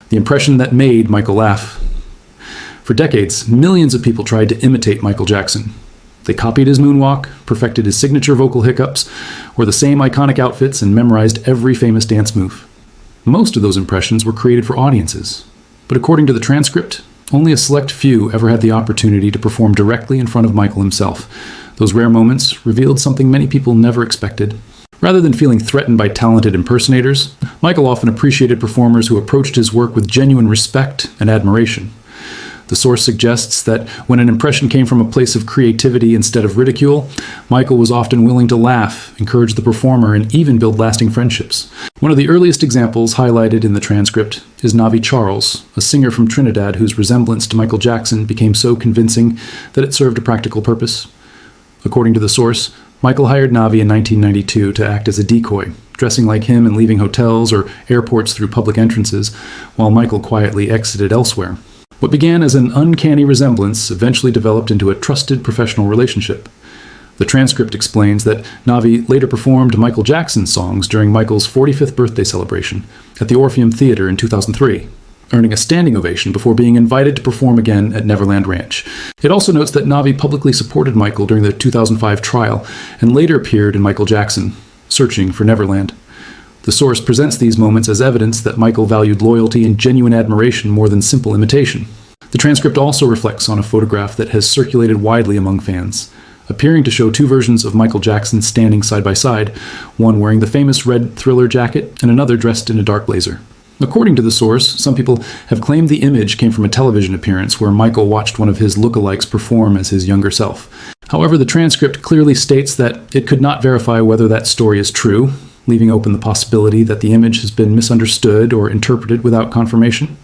the impression that made Michael laugh. For decades, millions of people tried to imitate Michael Jackson. They copied his moonwalk, perfected his signature vocal hiccups, wore the same iconic outfits, and memorized every famous dance move. Most of those impressions were created for audiences, but according to the transcript, only a select few ever had the opportunity to perform directly in front of Michael himself. Those rare moments revealed something many people never expected. Rather than feeling threatened by talented impersonators, Michael often appreciated performers who approached his work with genuine respect and admiration. The source suggests that when an impression came from a place of creativity instead of ridicule, Michael was often willing to laugh, encourage the performer, and even build lasting friendships. One of the earliest examples highlighted in the transcript is Navi Charles, a singer from Trinidad whose resemblance to Michael Jackson became so convincing that it served a practical purpose. According to the source, Michael hired Navi in 1992 to act as a decoy, dressing like him and leaving hotels or airports through public entrances, while Michael quietly exited elsewhere. What began as an uncanny resemblance eventually developed into a trusted professional relationship. The transcript explains that Navi later performed Michael Jackson songs during Michael's 45th birthday celebration at the Orpheum Theater in 2003, earning a standing ovation before being invited to perform again at Neverland Ranch. It also notes that Navi publicly supported Michael during the 2005 trial and later appeared in Michael Jackson, Searching for Neverland. The source presents these moments as evidence that Michael valued loyalty and genuine admiration more than simple imitation. The transcript also reflects on a photograph that has circulated widely among fans, appearing to show two versions of Michael Jackson standing side by side, one wearing the famous red Thriller jacket and another dressed in a dark blazer. According to the source, some people have claimed the image came from a television appearance where Michael watched one of his lookalikes perform as his younger self. However, the transcript clearly states that it could not verify whether that story is true, leaving open the possibility that the image has been misunderstood or interpreted without confirmation.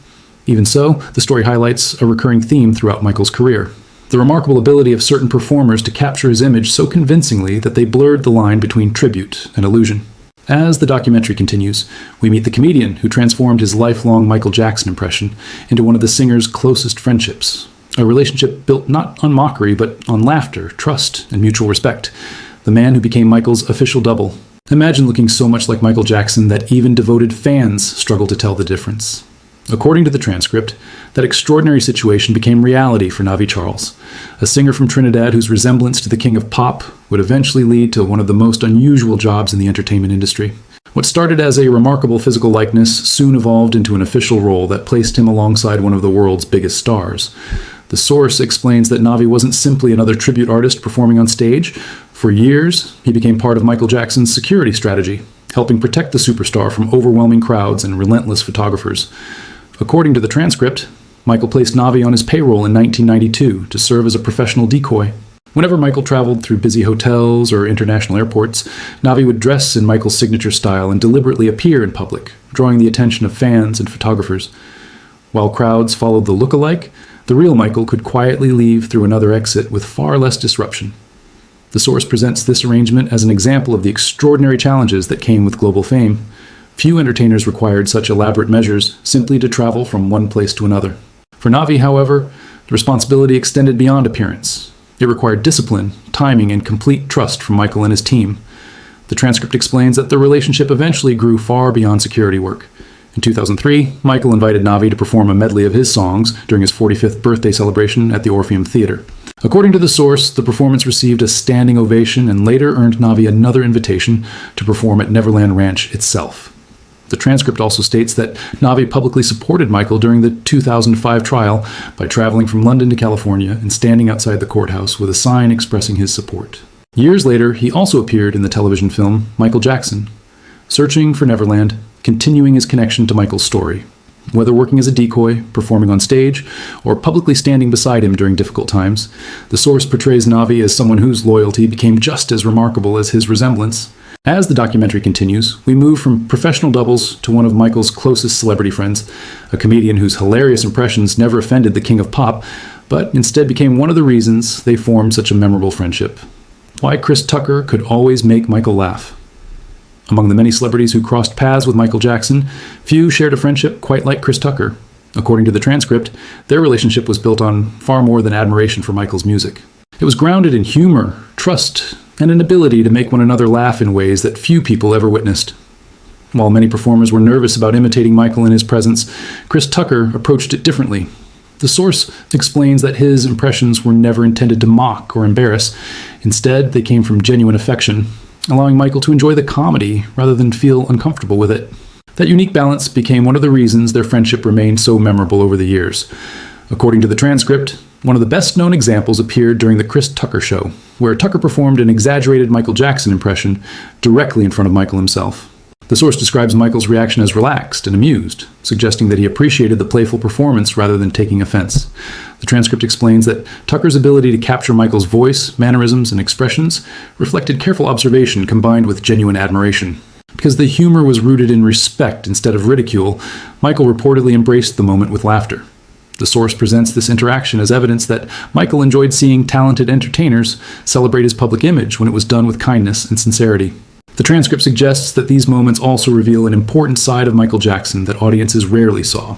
Even so, the story highlights a recurring theme throughout Michael's career: the remarkable ability of certain performers to capture his image so convincingly that they blurred the line between tribute and illusion. As the documentary continues, we meet the comedian who transformed his lifelong Michael Jackson impression into one of the singer's closest friendships, a relationship built not on mockery but on laughter, trust, and mutual respect. The man who became Michael's official double. Imagine looking so much like Michael Jackson that even devoted fans struggle to tell the difference. According to the transcript, that extraordinary situation became reality for Navi Charles, a singer from Trinidad whose resemblance to the king of pop would eventually lead to one of the most unusual jobs in the entertainment industry. What started as a remarkable physical likeness soon evolved into an official role that placed him alongside one of the world's biggest stars. The source explains that Navi wasn't simply another tribute artist performing on stage. For years, he became part of Michael Jackson's security strategy, helping protect the superstar from overwhelming crowds and relentless photographers. According to the transcript, Michael placed Navi on his payroll in 1992 to serve as a professional decoy. Whenever Michael traveled through busy hotels or international airports, Navi would dress in Michael's signature style and deliberately appear in public, drawing the attention of fans and photographers. While crowds followed the look-alike, the real Michael could quietly leave through another exit with far less disruption. The source presents this arrangement as an example of the extraordinary challenges that came with global fame. Few entertainers required such elaborate measures simply to travel from one place to another. For Navi, however, the responsibility extended beyond appearance. It required discipline, timing, and complete trust from Michael and his team. The transcript explains that the relationship eventually grew far beyond security work. In 2003, Michael invited Navi to perform a medley of his songs during his 45th birthday celebration at the Orpheum Theater. According to the source, the performance received a standing ovation and later earned Navi another invitation to perform at Neverland Ranch itself. The transcript also states that Navi publicly supported Michael during the 2005 trial by traveling from London to California and standing outside the courthouse with a sign expressing his support. Years later, he also appeared in the television film Michael Jackson, Searching for Neverland, continuing his connection to Michael's story. Whether working as a decoy, performing on stage, or publicly standing beside him during difficult times, the source portrays Navi as someone whose loyalty became just as remarkable as his resemblance. As the documentary continues, we move from professional doubles to one of Michael's closest celebrity friends, a comedian whose hilarious impressions never offended the king of pop, but instead became one of the reasons they formed such a memorable friendship. Why Chris Tucker could always make Michael laugh. Among the many celebrities who crossed paths with Michael Jackson, few shared a friendship quite like Chris Tucker. According to the transcript, their relationship was built on far more than admiration for Michael's music. It was grounded in humor, trust, and an ability to make one another laugh in ways that few people ever witnessed. While many performers were nervous about imitating Michael in his presence, Chris Tucker approached it differently. The source explains that his impressions were never intended to mock or embarrass. Instead, they came from genuine affection, allowing Michael to enjoy the comedy rather than feel uncomfortable with it. That unique balance became one of the reasons their friendship remained so memorable over the years. According to the transcript, one of the best-known examples appeared during the Chris Tucker Show, where Tucker performed an exaggerated Michael Jackson impression directly in front of Michael himself. The source describes Michael's reaction as relaxed and amused, suggesting that he appreciated the playful performance rather than taking offense. The transcript explains that Tucker's ability to capture Michael's voice, mannerisms, and expressions reflected careful observation combined with genuine admiration. Because the humor was rooted in respect instead of ridicule, Michael reportedly embraced the moment with laughter. The source presents this interaction as evidence that Michael enjoyed seeing talented entertainers celebrate his public image when it was done with kindness and sincerity. The transcript suggests that these moments also reveal an important side of Michael Jackson that audiences rarely saw.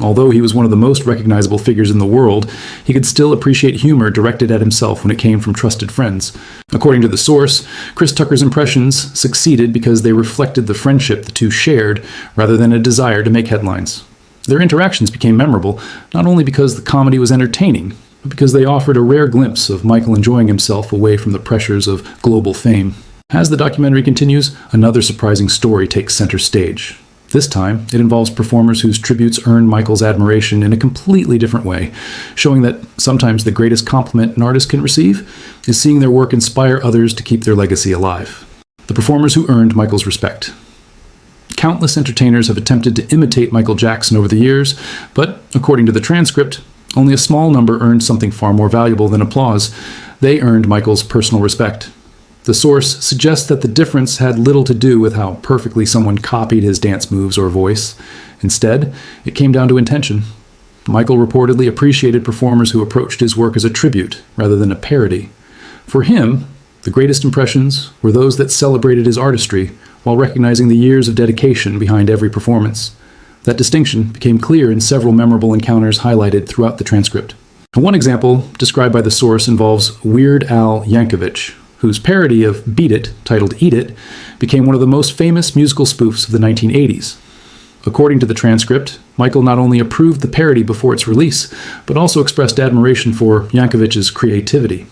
Although he was one of the most recognizable figures in the world, he could still appreciate humor directed at himself when it came from trusted friends. According to the source, Chris Tucker's impressions succeeded because they reflected the friendship the two shared rather than a desire to make headlines. Their interactions became memorable, not only because the comedy was entertaining, but because they offered a rare glimpse of Michael enjoying himself away from the pressures of global fame. As the documentary continues, another surprising story takes center stage. This time, it involves performers whose tributes earned Michael's admiration in a completely different way, showing that sometimes the greatest compliment an artist can receive is seeing their work inspire others to keep their legacy alive. The performers who earned Michael's respect. Countless entertainers have attempted to imitate Michael Jackson over the years, but according to the transcript, only a small number earned something far more valuable than applause. They earned Michael's personal respect. The source suggests that the difference had little to do with how perfectly someone copied his dance moves or voice. Instead, it came down to intention. Michael reportedly appreciated performers who approached his work as a tribute rather than a parody. For him, the greatest impressions were those that celebrated his artistry while recognizing the years of dedication behind every performance. That distinction became clear in several memorable encounters highlighted throughout the transcript. One example, described by the source, involves Weird Al Yankovic, whose parody of Beat It, titled Eat It, became one of the most famous musical spoofs of the 1980s. According to the transcript, Michael not only approved the parody before its release, but also expressed admiration for Yankovic's creativity.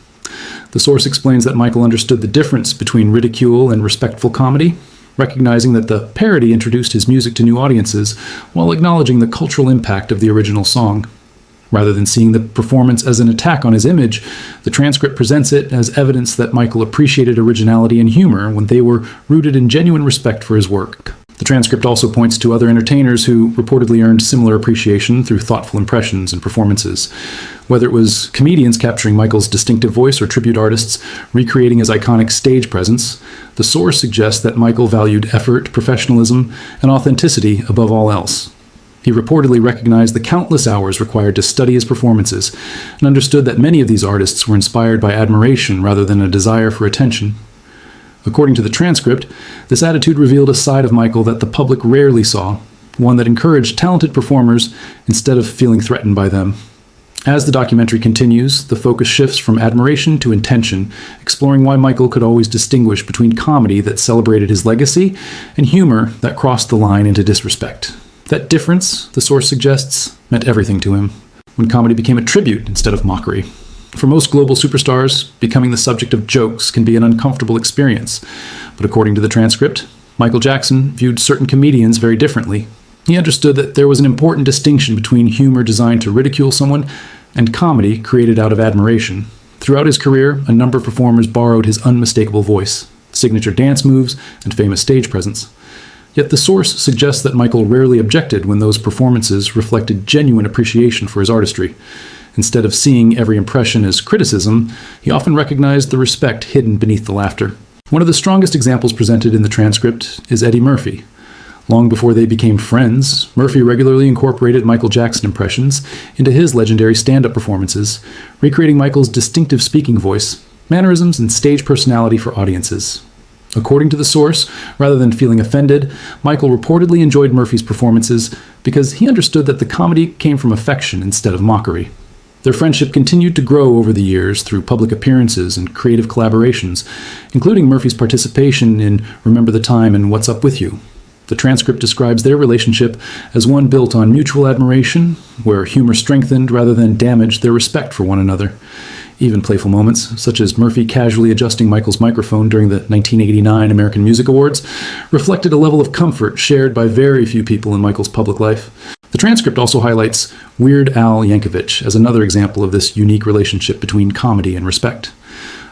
The source explains that Michael understood the difference between ridicule and respectful comedy, recognizing that the parody introduced his music to new audiences while acknowledging the cultural impact of the original song. Rather than seeing the performance as an attack on his image, the transcript presents it as evidence that Michael appreciated originality and humor when they were rooted in genuine respect for his work. The transcript also points to other entertainers who reportedly earned similar appreciation through thoughtful impressions and performances. Whether it was comedians capturing Michael's distinctive voice or tribute artists recreating his iconic stage presence, the source suggests that Michael valued effort, professionalism, and authenticity above all else. He reportedly recognized the countless hours required to study his performances and understood that many of these artists were inspired by admiration rather than a desire for attention. According to the transcript, this attitude revealed a side of Michael that the public rarely saw, one that encouraged talented performers instead of feeling threatened by them. As the documentary continues, the focus shifts from admiration to intention, exploring why Michael could always distinguish between comedy that celebrated his legacy and humor that crossed the line into disrespect. That difference, the source suggests, meant everything to him, when comedy became a tribute instead of mockery. For most global superstars, becoming the subject of jokes can be an uncomfortable experience. But according to the transcript, Michael Jackson viewed certain comedians very differently. He understood that there was an important distinction between humor designed to ridicule someone and comedy created out of admiration. Throughout his career, a number of performers borrowed his unmistakable voice, signature dance moves, and famous stage presence. Yet the source suggests that Michael rarely objected when those performances reflected genuine appreciation for his artistry. Instead of seeing every impression as criticism, he often recognized the respect hidden beneath the laughter. One of the strongest examples presented in the transcript is Eddie Murphy. Long before they became friends, Murphy regularly incorporated Michael Jackson impressions into his legendary stand-up performances, recreating Michael's distinctive speaking voice, mannerisms, and stage personality for audiences. According to the source, rather than feeling offended, Michael reportedly enjoyed Murphy's performances because he understood that the comedy came from affection instead of mockery. Their friendship continued to grow over the years through public appearances and creative collaborations, including Murphy's participation in Remember the Time and What's Up With You. The transcript describes their relationship as one built on mutual admiration, where humor strengthened rather than damaged their respect for one another. Even playful moments, such as Murphy casually adjusting Michael's microphone during the 1989 American Music Awards, reflected a level of comfort shared by very few people in Michael's public life. The transcript also highlights Weird Al Yankovic as another example of this unique relationship between comedy and respect.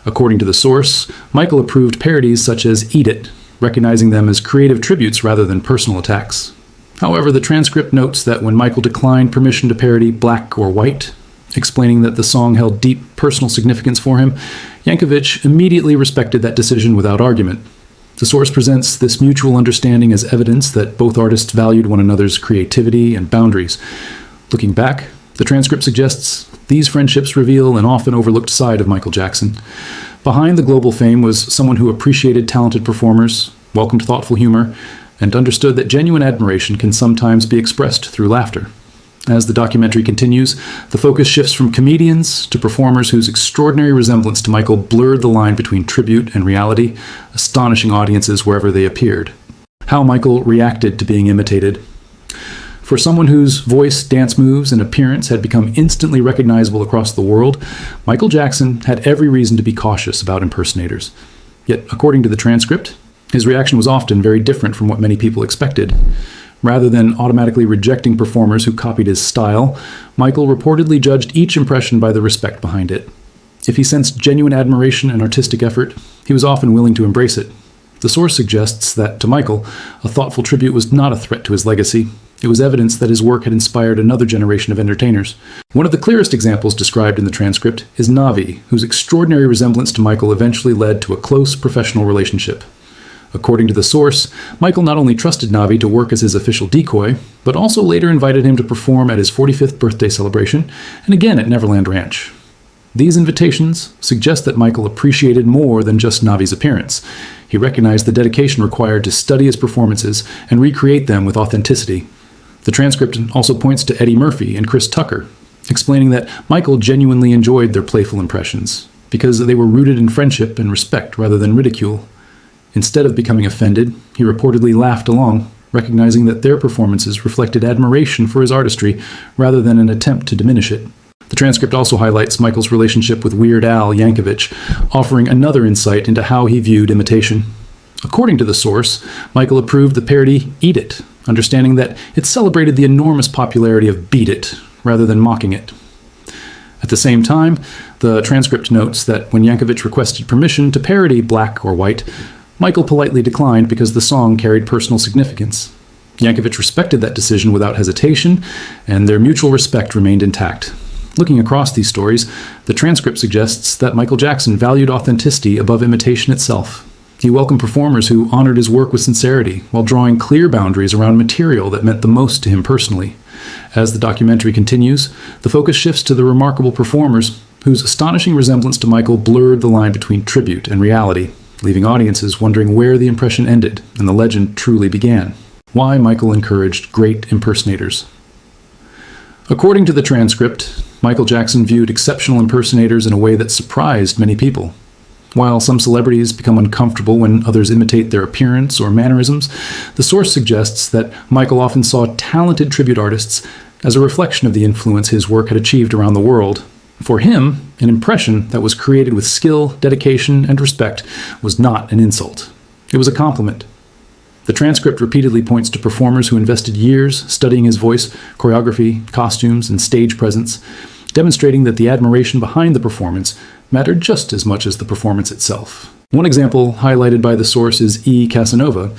According to the source, Michael approved parodies such as Eat It, recognizing them as creative tributes rather than personal attacks. However, the transcript notes that when Michael declined permission to parody Black or White, explaining that the song held deep personal significance for him, Yankovic immediately respected that decision without argument. The source presents this mutual understanding as evidence that both artists valued one another's creativity and boundaries. Looking back, the transcript suggests these friendships reveal an often overlooked side of Michael Jackson. Behind the global fame was someone who appreciated talented performers, welcomed thoughtful humor, and understood that genuine admiration can sometimes be expressed through laughter. As the documentary continues, the focus shifts from comedians to performers whose extraordinary resemblance to Michael blurred the line between tribute and reality, astonishing audiences wherever they appeared. How Michael reacted to being imitated. For someone whose voice, dance moves, and appearance had become instantly recognizable across the world, Michael Jackson had every reason to be cautious about impersonators. Yet, according to the transcript, his reaction was often very different from what many people expected. Rather than automatically rejecting performers who copied his style, Michael reportedly judged each impression by the respect behind it. If he sensed genuine admiration and artistic effort, he was often willing to embrace it. The source suggests that, to Michael, a thoughtful tribute was not a threat to his legacy. It was evidence that his work had inspired another generation of entertainers. One of the clearest examples described in the transcript is Navi, whose extraordinary resemblance to Michael eventually led to a close professional relationship. According to the source, Michael not only trusted Navi to work as his official decoy, but also later invited him to perform at his 45th birthday celebration and again at Neverland Ranch. These invitations suggest that Michael appreciated more than just Navi's appearance. He recognized the dedication required to study his performances and recreate them with authenticity. The transcript also points to Eddie Murphy and Chris Tucker, explaining that Michael genuinely enjoyed their playful impressions because they were rooted in friendship and respect rather than ridicule. Instead of becoming offended, he reportedly laughed along, recognizing that their performances reflected admiration for his artistry rather than an attempt to diminish it. The transcript also highlights Michael's relationship with Weird Al Yankovic, offering another insight into how he viewed imitation. According to the source, Michael approved the parody Eat It, understanding that it celebrated the enormous popularity of Beat It rather than mocking it. At the same time, the transcript notes that when Yankovic requested permission to parody Black or White, Michael politely declined because the song carried personal significance. Yankovic respected that decision without hesitation, and their mutual respect remained intact. Looking across these stories, the transcript suggests that Michael Jackson valued authenticity above imitation itself. He welcomed performers who honored his work with sincerity, while drawing clear boundaries around material that meant the most to him personally. As the documentary continues, the focus shifts to the remarkable performers whose astonishing resemblance to Michael blurred the line between tribute and reality, leaving audiences wondering where the impression ended and the legend truly began. Why Michael encouraged great impersonators. According to the transcript, Michael Jackson viewed exceptional impersonators in a way that surprised many people. While some celebrities become uncomfortable when others imitate their appearance or mannerisms, the source suggests that Michael often saw talented tribute artists as a reflection of the influence his work had achieved around the world. For him, an impression that was created with skill, dedication, and respect was not an insult. It was a compliment. The transcript repeatedly points to performers who invested years studying his voice, choreography, costumes, and stage presence, demonstrating that the admiration behind the performance mattered just as much as the performance itself. One example highlighted by the source is E. Casanova,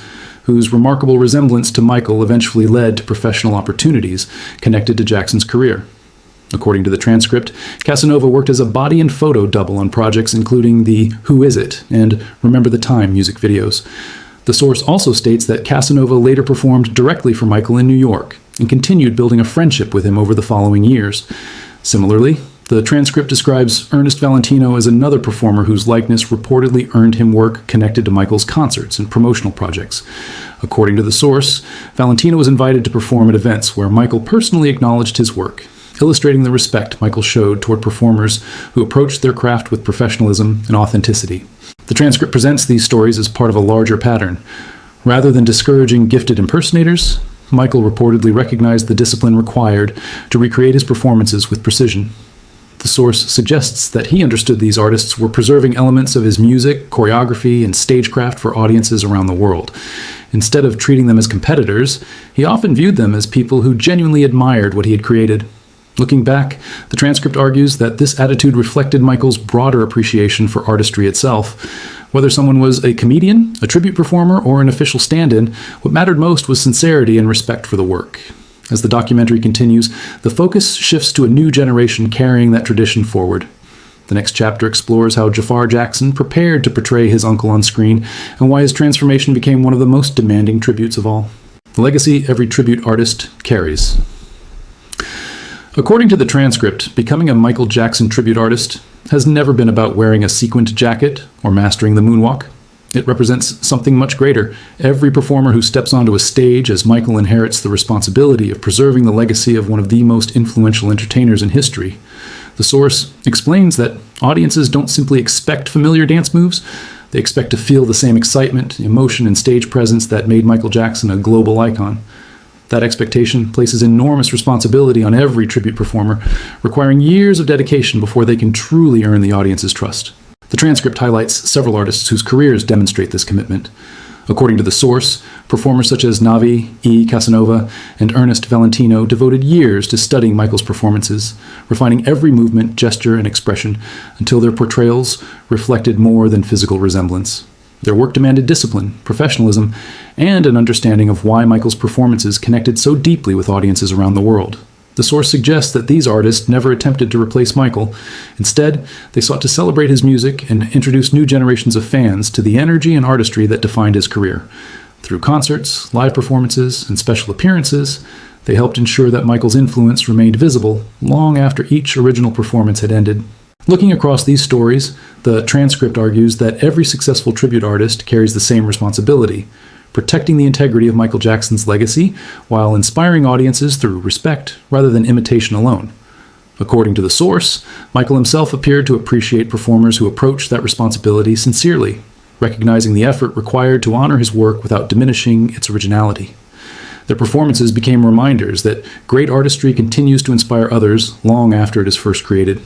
whose remarkable resemblance to Michael eventually led to professional opportunities connected to Jackson's career. According to the transcript, Casanova worked as a body and photo double on projects including the Who Is It and Remember the Time music videos. The source also states that Casanova later performed directly for Michael in New York and continued building a friendship with him over the following years. Similarly, the transcript describes Ernest Valentino as another performer whose likeness reportedly earned him work connected to Michael's concerts and promotional projects. According to the source, Valentino was invited to perform at events where Michael personally acknowledged his work, illustrating the respect Michael showed toward performers who approached their craft with professionalism and authenticity. The transcript presents these stories as part of a larger pattern. Rather than discouraging gifted impersonators, Michael reportedly recognized the discipline required to recreate his performances with precision. The source suggests that he understood these artists were preserving elements of his music, choreography, and stagecraft for audiences around the world. Instead of treating them as competitors, he often viewed them as people who genuinely admired what he had created. Looking back, the transcript argues that this attitude reflected Michael's broader appreciation for artistry itself. Whether someone was a comedian, a tribute performer, or an official stand-in, what mattered most was sincerity and respect for the work. As the documentary continues, the focus shifts to a new generation carrying that tradition forward. The next chapter explores how Jafar Jackson prepared to portray his uncle on screen and why his transformation became one of the most demanding tributes of all. The legacy every tribute artist carries. According to the transcript, becoming a Michael Jackson tribute artist has never been about wearing a sequined jacket or mastering the moonwalk. It represents something much greater. Every performer who steps onto a stage as Michael inherits the responsibility of preserving the legacy of one of the most influential entertainers in history. The source explains that audiences don't simply expect familiar dance moves, they expect to feel the same excitement, emotion, and stage presence that made Michael Jackson a global icon. That expectation places enormous responsibility on every tribute performer, requiring years of dedication before they can truly earn the audience's trust. The transcript highlights several artists whose careers demonstrate this commitment. According to the source, performers such as Navi, E. Casanova, and Ernest Valentino devoted years to studying Michael's performances, refining every movement, gesture, and expression until their portrayals reflected more than physical resemblance. Their work demanded discipline, professionalism, and an understanding of why Michael's performances connected so deeply with audiences around the world. The source suggests that these artists never attempted to replace Michael. Instead, they sought to celebrate his music and introduce new generations of fans to the energy and artistry that defined his career. Through concerts, live performances, and special appearances, they helped ensure that Michael's influence remained visible long after each original performance had ended. Looking across these stories, the transcript argues that every successful tribute artist carries the same responsibility, protecting the integrity of Michael Jackson's legacy while inspiring audiences through respect rather than imitation alone. According to the source, Michael himself appeared to appreciate performers who approached that responsibility sincerely, recognizing the effort required to honor his work without diminishing its originality. Their performances became reminders that great artistry continues to inspire others long after it is first created.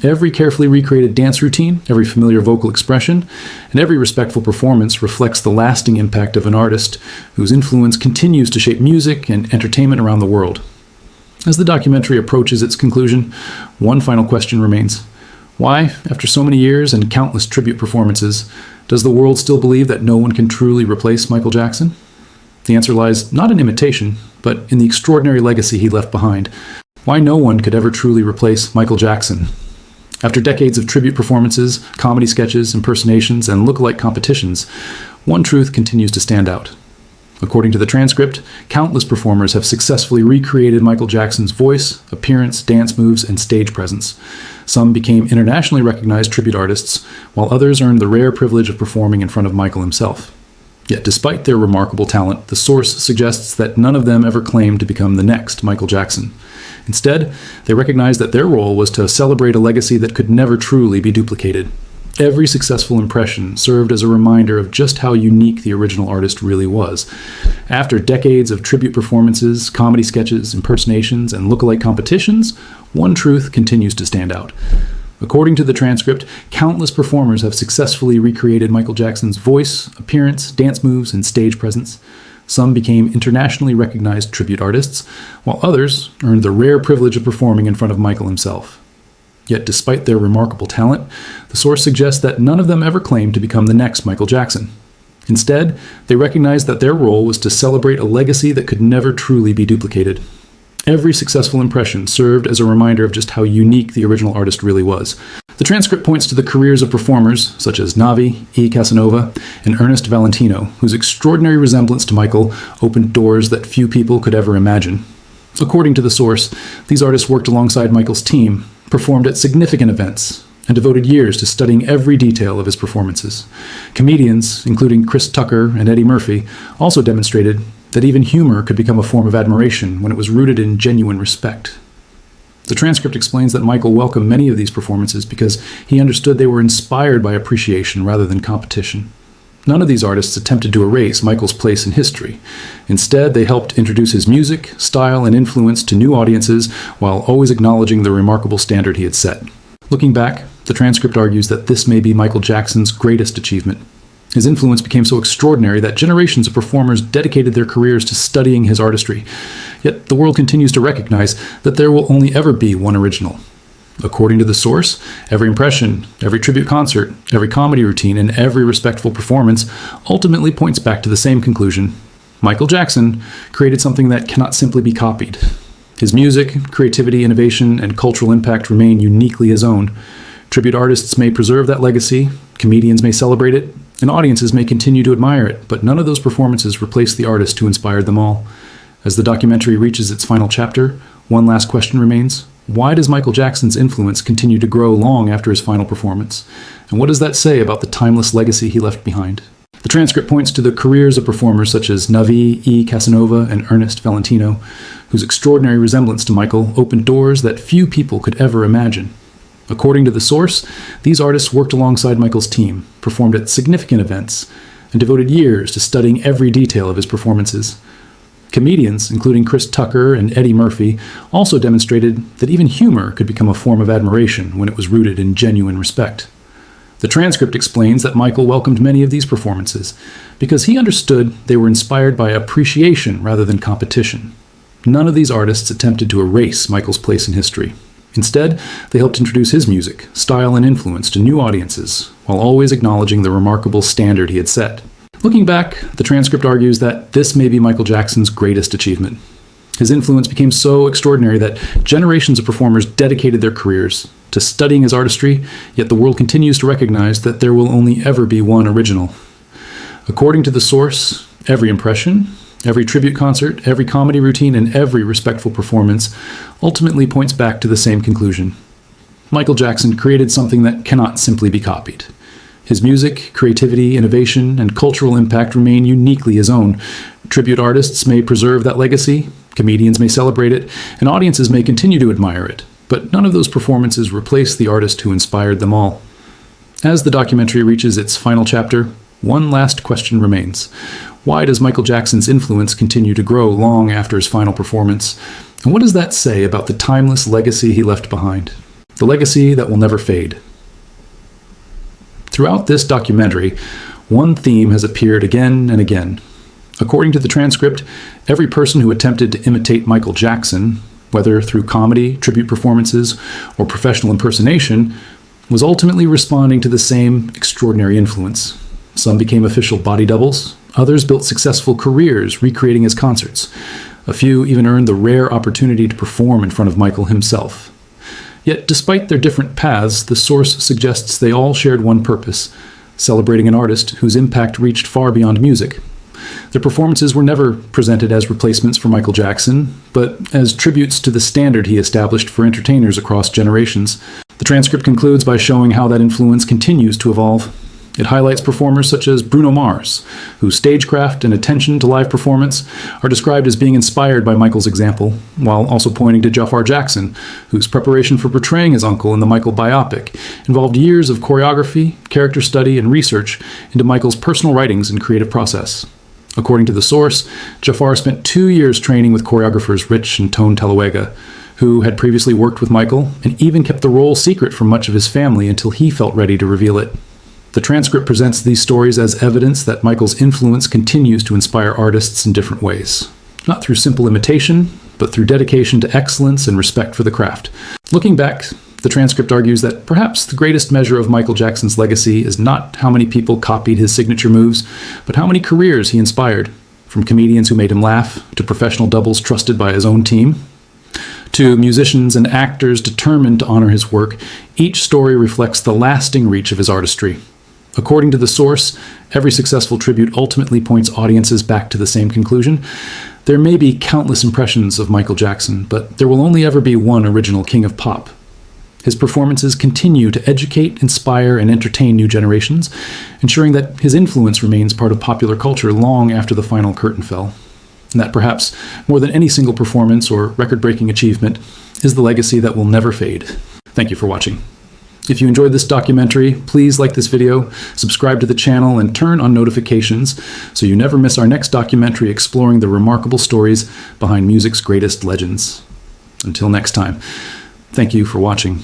Every carefully recreated dance routine, every familiar vocal expression, and every respectful performance reflects the lasting impact of an artist whose influence continues to shape music and entertainment around the world. As the documentary approaches its conclusion, one final question remains. Why, after so many years and countless tribute performances, does the world still believe that no one can truly replace Michael Jackson? The answer lies not in imitation, but in the extraordinary legacy he left behind. Why no one could ever truly replace Michael Jackson? After decades of tribute performances, comedy sketches, impersonations, and look-alike competitions, one truth continues to stand out. According to the transcript, countless performers have successfully recreated Michael Jackson's voice, appearance, dance moves, and stage presence. Some became internationally recognized tribute artists, while others earned the rare privilege of performing in front of Michael himself. Yet despite their remarkable talent, the source suggests that none of them ever claimed to become the next Michael Jackson. Instead, they recognized that their role was to celebrate a legacy that could never truly be duplicated. Every successful impression served as a reminder of just how unique the original artist really was. After decades of tribute performances, comedy sketches, impersonations, and look-alike competitions, one truth continues to stand out. According to the transcript, countless performers have successfully recreated Michael Jackson's voice, appearance, dance moves, and stage presence. Some became internationally recognized tribute artists, while others earned the rare privilege of performing in front of Michael himself. Yet despite their remarkable talent, the source suggests that none of them ever claimed to become the next Michael Jackson. Instead, they recognized that their role was to celebrate a legacy that could never truly be duplicated. Every successful impression served as a reminder of just how unique the original artist really was. The transcript points to the careers of performers such as Navi, E. Casanova, and Ernest Valentino, whose extraordinary resemblance to Michael opened doors that few people could ever imagine. According to the source, these artists worked alongside Michael's team, performed at significant events, and devoted years to studying every detail of his performances. Comedians, including Chris Tucker and Eddie Murphy, also demonstrated that even humor could become a form of admiration when it was rooted in genuine respect. The transcript explains that Michael welcomed many of these performances because he understood they were inspired by appreciation rather than competition. None of these artists attempted to erase Michael's place in history. Instead, they helped introduce his music, style, and influence to new audiences while always acknowledging the remarkable standard he had set. Looking back, the transcript argues that this may be Michael Jackson's greatest achievement. His influence became so extraordinary that generations of performers dedicated their careers to studying his artistry. Yet the world continues to recognize that there will only ever be one original. According to the source, every impression, every tribute concert, every comedy routine, and every respectful performance ultimately points back to the same conclusion. Michael Jackson created something that cannot simply be copied. His music, creativity, innovation, and cultural impact remain uniquely his own. Tribute artists may preserve that legacy, comedians may celebrate it, and audiences may continue to admire it, but none of those performances replace the artist who inspired them all. As the documentary reaches its final chapter, one last question remains. Why does Michael Jackson's influence continue to grow long after his final performance? And what does that say about the timeless legacy he left behind? The transcript points to the careers of performers such as Navi E. Casanova and Ernest Valentino, whose extraordinary resemblance to Michael opened doors that few people could ever imagine. According to the source, these artists worked alongside Michael's team, performed at significant events, and devoted years to studying every detail of his performances. Comedians, including Chris Tucker and Eddie Murphy, also demonstrated that even humor could become a form of admiration when it was rooted in genuine respect. The transcript explains that Michael welcomed many of these performances because he understood they were inspired by appreciation rather than competition. None of these artists attempted to erase Michael's place in history. Instead, they helped introduce his music, style, and influence to new audiences, while always acknowledging the remarkable standard he had set. Looking back, the transcript argues that this may be Michael Jackson's greatest achievement. His influence became so extraordinary that generations of performers dedicated their careers to studying his artistry, yet the world continues to recognize that there will only ever be one original. According to the source, every impression, every tribute concert, every comedy routine, and every respectful performance ultimately points back to the same conclusion. Michael Jackson created something that cannot simply be copied. His music, creativity, innovation, and cultural impact remain uniquely his own. Tribute artists may preserve that legacy, comedians may celebrate it, and audiences may continue to admire it, but none of those performances replace the artist who inspired them all. As the documentary reaches its final chapter, one last question remains. Why does Michael Jackson's influence continue to grow long after his final performance? And what does that say about the timeless legacy he left behind? The legacy that will never fade. Throughout this documentary, one theme has appeared again and again. According to the transcript, every person who attempted to imitate Michael Jackson, whether through comedy, tribute performances, or professional impersonation, was ultimately responding to the same extraordinary influence. Some became official body doubles, others built successful careers recreating his concerts. A few even earned the rare opportunity to perform in front of Michael himself. Yet, despite their different paths, the source suggests they all shared one purpose, celebrating an artist whose impact reached far beyond music. Their performances were never presented as replacements for Michael Jackson, but as tributes to the standard he established for entertainers across generations. The transcript concludes by showing how that influence continues to evolve. It highlights performers such as Bruno Mars, whose stagecraft and attention to live performance are described as being inspired by Michael's example, while also pointing to Jafar Jackson, whose preparation for portraying his uncle in the Michael biopic involved years of choreography, character study, and research into Michael's personal writings and creative process. According to the source, Jafar spent 2 years training with choreographers Rich and Tone Talluega, who had previously worked with Michael and even kept the role secret from much of his family until he felt ready to reveal it. The transcript presents these stories as evidence that Michael's influence continues to inspire artists in different ways. Not through simple imitation, but through dedication to excellence and respect for the craft. Looking back, the transcript argues that perhaps the greatest measure of Michael Jackson's legacy is not how many people copied his signature moves, but how many careers he inspired, from comedians who made him laugh, to professional doubles trusted by his own team, to musicians and actors determined to honor his work. Each story reflects the lasting reach of his artistry. According to the source, every successful tribute ultimately points audiences back to the same conclusion. There may be countless impressions of Michael Jackson, but there will only ever be one original king of pop. His performances continue to educate, inspire, and entertain new generations, ensuring that his influence remains part of popular culture long after the final curtain fell. And that perhaps, more than any single performance or record-breaking achievement, is the legacy that will never fade. Thank you for watching. If you enjoyed this documentary, please like this video, subscribe to the channel, and turn on notifications so you never miss our next documentary exploring the remarkable stories behind music's greatest legends. Until next time, thank you for watching.